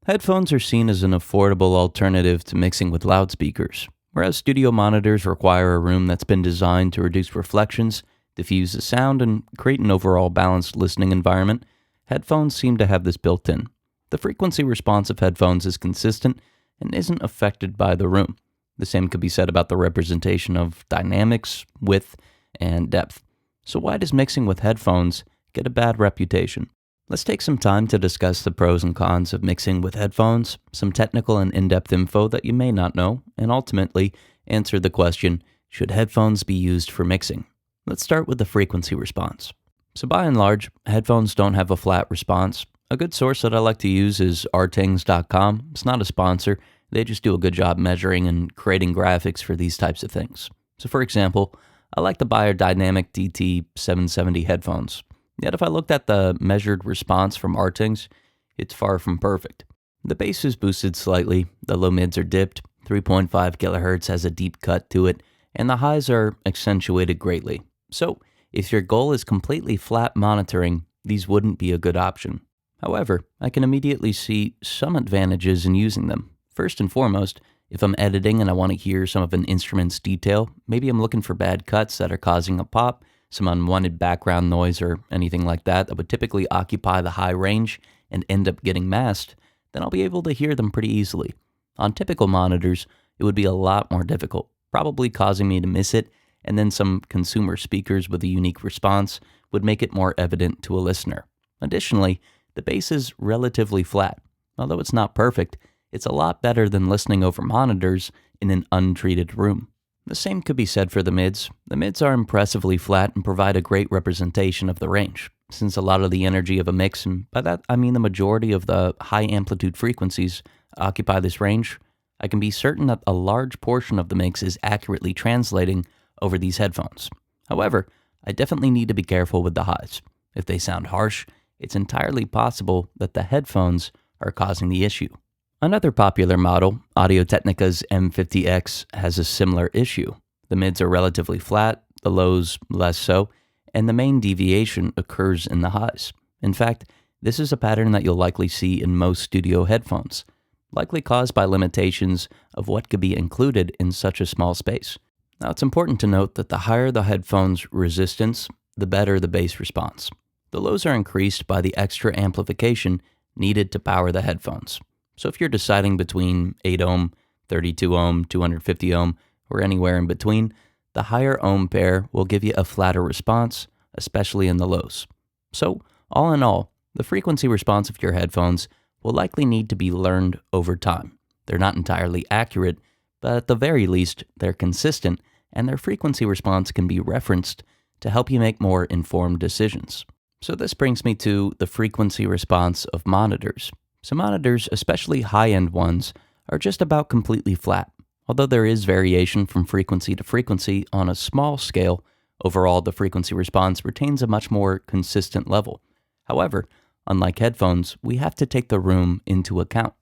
Headphones are seen as an affordable alternative to mixing with loudspeakers. Whereas studio monitors require a room that's been designed to reduce reflections, diffuse the sound, and create an overall balanced listening environment, headphones seem to have this built in. The frequency response of headphones is consistent and isn't affected by the room. The same could be said about the representation of dynamics, width, and depth. So why does mixing with headphones get a bad reputation? Let's take some time to discuss the pros and cons of mixing with headphones, some technical and in-depth info that you may not know, and ultimately answer the question, should headphones be used for mixing? Let's start with the frequency response. So by and large, headphones don't have a flat response. A good source that I like to use is rtings.com. It's not a sponsor. They just do a good job measuring and creating graphics for these types of things. So for example, I like the Beyerdynamic DT770 headphones. Yet if I looked at the measured response from rtings, it's far from perfect. The bass is boosted slightly, the low mids are dipped, 3.5 kHz has a deep cut to it, and the highs are accentuated greatly. So if your goal is completely flat monitoring, these wouldn't be a good option. However, I can immediately see some advantages in using them. First and foremost, if I'm editing and I want to hear some of an instrument's detail, maybe I'm looking for bad cuts that are causing a pop, some unwanted background noise or anything like that would typically occupy the high range and end up getting masked, then I'll be able to hear them pretty easily. On typical monitors, it would be a lot more difficult, probably causing me to miss it, and then some consumer speakers with a unique response would make it more evident to a listener. Additionally, the bass is relatively flat. Although it's not perfect, it's a lot better than listening over monitors in an untreated room. The same could be said for the mids. The mids are impressively flat and provide a great representation of the range. Since a lot of the energy of a mix, and by that I mean the majority of the high amplitude frequencies, occupy this range, I can be certain that a large portion of the mix is accurately translating over these headphones. However, I definitely need to be careful with the highs. If they sound harsh, it's entirely possible that the headphones are causing the issue. Another popular model, Audio-Technica's M50X, has a similar issue. The mids are relatively flat, the lows less so, and the main deviation occurs in the highs. In fact, this is a pattern that you'll likely see in most studio headphones, likely caused by limitations of what could be included in such a small space. Now, it's important to note that the higher the headphone's resistance, the better the bass response. The lows are increased by the extra amplification needed to power the headphones. So if you're deciding between 8 ohm, 32 ohm, 250 ohm, or anywhere in between, the higher ohm pair will give you a flatter response, especially in the lows. So all in all, the frequency response of your headphones will likely need to be learned over time. They're not entirely accurate, but at the very least, they're consistent, and their frequency response can be referenced to help you make more informed decisions. So this brings me to the frequency response of monitors. So monitors, especially high-end ones, are just about completely flat. Although there is variation from frequency to frequency on a small scale, overall the frequency response retains a much more consistent level. However, unlike headphones, we have to take the room into account.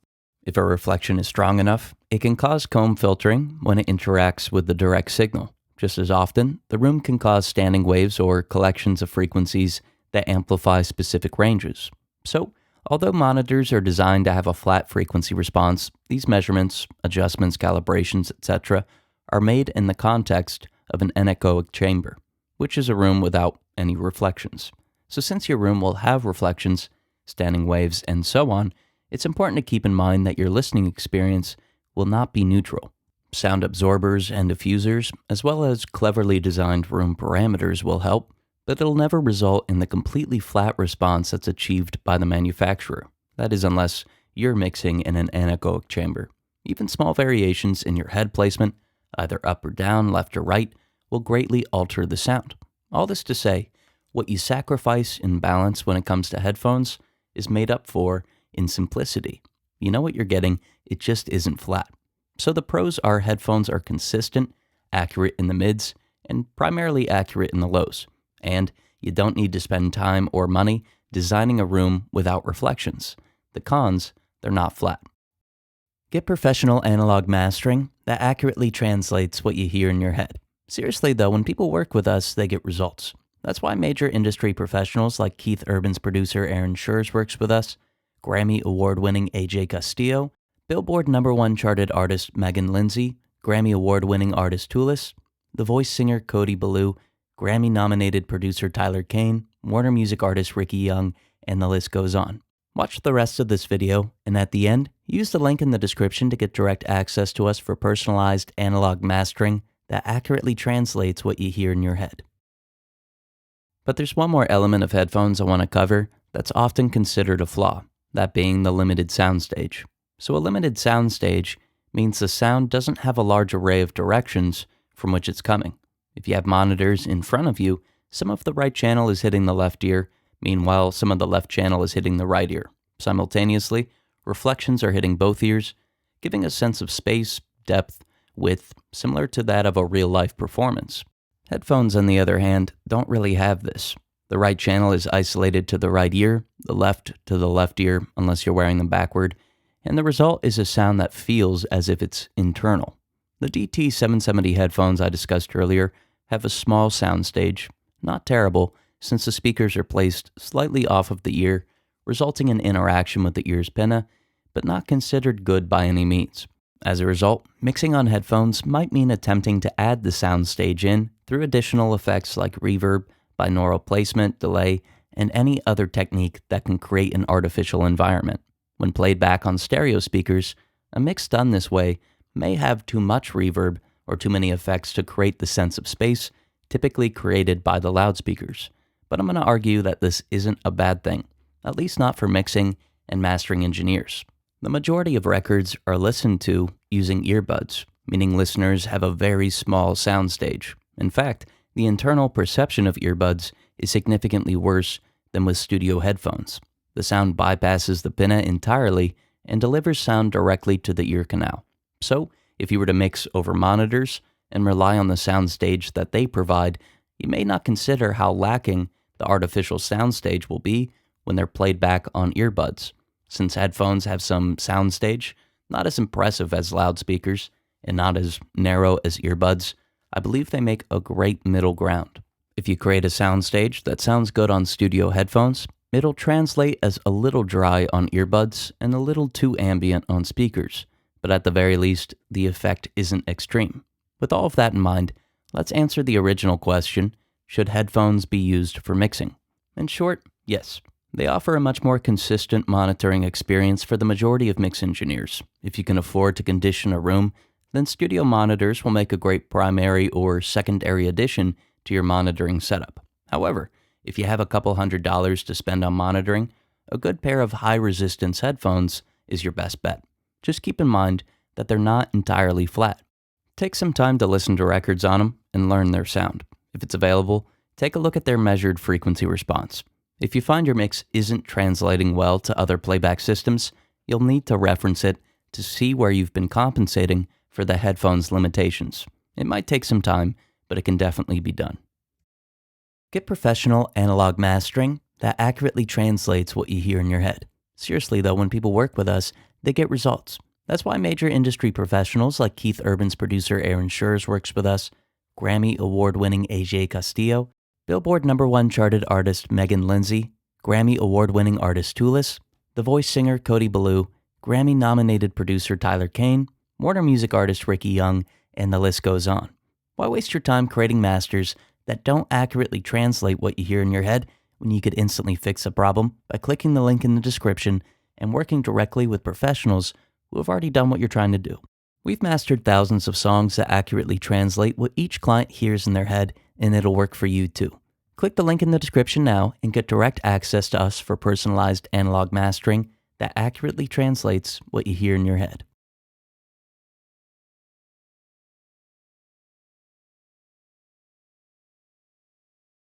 If a reflection is strong enough, it can cause comb filtering when it interacts with the direct signal. Just as often, the room can cause standing waves or collections of frequencies that amplify specific ranges. So, although monitors are designed to have a flat frequency response, these measurements, adjustments, calibrations, etc., are made in the context of an anechoic chamber, which is a room without any reflections. So since your room will have reflections, standing waves, and so on, it's important to keep in mind that your listening experience will not be neutral. Sound absorbers and diffusers, as well as cleverly designed room parameters, will help, but it'll never result in the completely flat response that's achieved by the manufacturer. That is, unless you're mixing in an anechoic chamber. Even small variations in your head placement, either up or down, left or right, will greatly alter the sound. All this to say, what you sacrifice in balance when it comes to headphones is made up for in simplicity. You know what you're getting, it just isn't flat. So the pros are headphones are consistent, accurate in the mids, and primarily accurate in the lows. And you don't need to spend time or money designing a room without reflections. The cons, they're not flat. Get professional analog mastering that accurately translates what you hear in your head. Seriously though, when people work with us, they get results. That's why major industry professionals like Keith Urban's producer Aaron Schurz works with us. Grammy Award-winning AJ Castillo, Billboard #1 charted artist Megan Lindsay, Grammy Award-winning artist Toulis, The Voice singer Cody Ballou, Grammy-nominated producer Tyler Kane, Warner Music artist Ricky Young, and the list goes on. Watch the rest of this video, and at the end, use the link in the description to get direct access to us for personalized analog mastering that accurately translates what you hear in your head. But there's one more element of headphones I want to cover that's often considered a flaw, that being the limited soundstage. So a limited soundstage means the sound doesn't have a large array of directions from which it's coming. If you have monitors in front of you, some of the right channel is hitting the left ear, meanwhile some of the left channel is hitting the right ear. Simultaneously, reflections are hitting both ears, giving a sense of space, depth, width, similar to that of a real-life performance. Headphones, on the other hand, don't really have this. The right channel is isolated to the right ear, the left to the left ear, unless you're wearing them backward, and the result is a sound that feels as if it's internal. The DT770 headphones I discussed earlier have a small soundstage, not terrible, since the speakers are placed slightly off of the ear, resulting in interaction with the ear's pinna, but not considered good by any means. As a result, mixing on headphones might mean attempting to add the soundstage in through additional effects like reverb, binaural placement, delay, and any other technique that can create an artificial environment. When played back on stereo speakers, a mix done this way may have too much reverb or too many effects to create the sense of space typically created by the loudspeakers. But I'm going to argue that this isn't a bad thing, at least not for mixing and mastering engineers. The majority of records are listened to using earbuds, meaning listeners have a very small soundstage. In fact, the internal perception of earbuds is significantly worse than with studio headphones. The sound bypasses the pinna entirely and delivers sound directly to the ear canal. So, if you were to mix over monitors and rely on the soundstage that they provide, you may not consider how lacking the artificial soundstage will be when they're played back on earbuds. Since headphones have some soundstage, not as impressive as loudspeakers and not as narrow as earbuds, I believe they make a great middle ground. If you create a soundstage that sounds good on studio headphones, it'll translate as a little dry on earbuds and a little too ambient on speakers, but at the very least, the effect isn't extreme. With all of that in mind, let's answer the original question, should headphones be used for mixing? In short, yes. They offer a much more consistent monitoring experience for the majority of mix engineers. If you can afford to condition a room, then studio monitors will make a great primary or secondary addition to your monitoring setup. However, if you have a couple $100s to spend on monitoring, a good pair of high-resistance headphones is your best bet. Just keep in mind that they're not entirely flat. Take some time to listen to records on them and learn their sound. If it's available, take a look at their measured frequency response. If you find your mix isn't translating well to other playback systems, you'll need to reference it to see where you've been compensating for the headphone's limitations. It might take some time, but it can definitely be done. Get professional analog mastering that accurately translates what you hear in your head. Seriously though, when people work with us, they get results. That's why major industry professionals like Keith Urban's producer Aaron Schurz works with us, Grammy Award-winning AJ Castillo, Billboard #1 charted artist Megan Lindsay, Grammy Award-winning artist Toulis, The Voice singer Cody Ballou, Grammy-nominated producer Tyler Kane, Warner Music artist Ricky Young, and the list goes on. Why waste your time creating masters that don't accurately translate what you hear in your head when you could instantly fix a problem by clicking the link in the description and working directly with professionals who have already done what you're trying to do? We've mastered thousands of songs that accurately translate what each client hears in their head, and it'll work for you too. Click the link in the description now and get direct access to us for personalized analog mastering that accurately translates what you hear in your head.